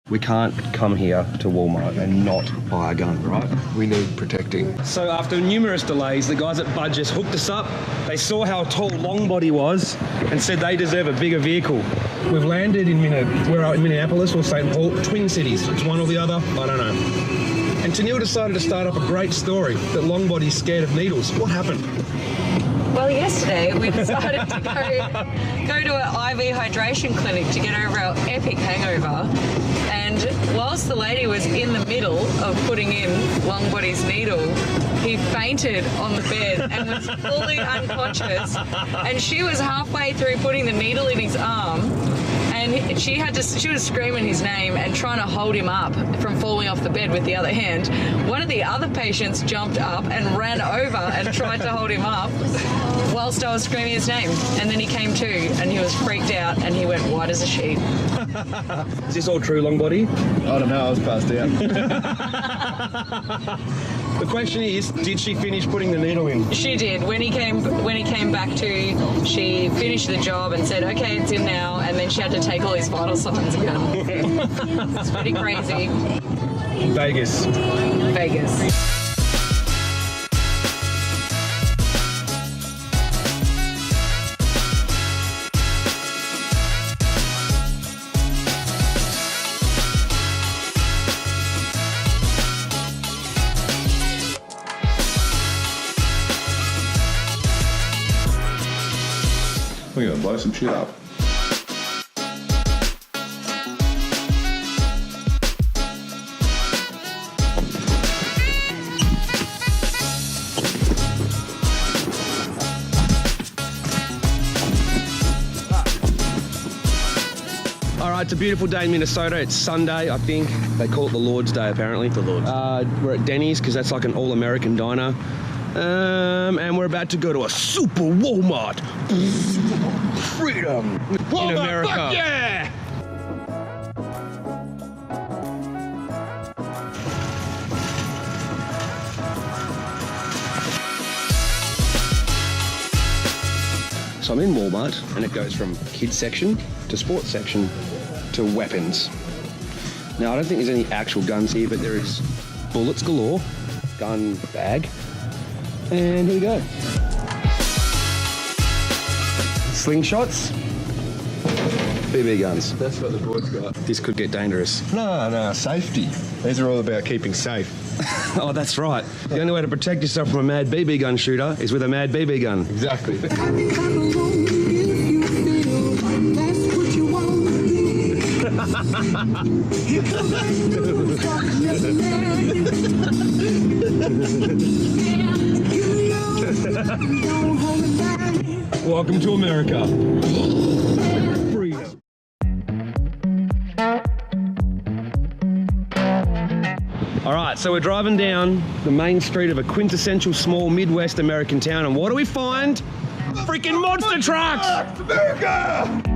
We can't come here to Walmart and not buy a gun, right? We need protecting. So after numerous delays, the guys at Budgets hooked us up. They saw how tall Longbody was and said they deserve a bigger vehicle. We've landed in we're in Minneapolis or St. Paul, twin cities. It's one or the other, I don't know. And Tennille decided to start up a great story that Longbody's scared of needles. What happened? Well, yesterday we decided to go to an IV hydration clinic to get over our epic hangover. And whilst the lady was in the middle of putting in Longbody's needle, he fainted on the bed and was fully unconscious. And she was halfway through putting the needle in his arm. And she was screaming his name and trying to hold him up from falling off the bed with the other hand. One of the other patients jumped up and ran over and tried to hold him up whilst I was screaming his name. And then he came to and he was freaked out and he went white as a sheet. Is this all true, Longbody? I don't know, I was passed out. The question is, did she finish putting the needle in? She did. When he came back to, she finished the job and said, okay, it's in now, and then she had to take all his vital signs again. It's pretty crazy. Vegas. We're gonna blow some shit up. All right, it's a beautiful day in Minnesota. It's Sunday, I think. They call it the Lord's Day, apparently. The Lord's. We're at Denny's because that's like an all-American diner. And we're about to go to a super Walmart. Freedom in America. Fuck yeah! So I'm in Walmart, and it goes from kids section to sports section to weapons. Now, I don't think there's any actual guns here, but there is bullets galore, gun bag, and here we go. Slingshots, BB guns. That's what the board's got. This could get dangerous. No, safety. These are all about keeping safe. Oh, that's right. The only way to protect yourself from a mad BB gun shooter is with a mad BB gun. Exactly. Welcome to America. Freedom. All right, so we're driving down the main street of a quintessential small Midwest American town, and what do we find? Freaking monster trucks! America!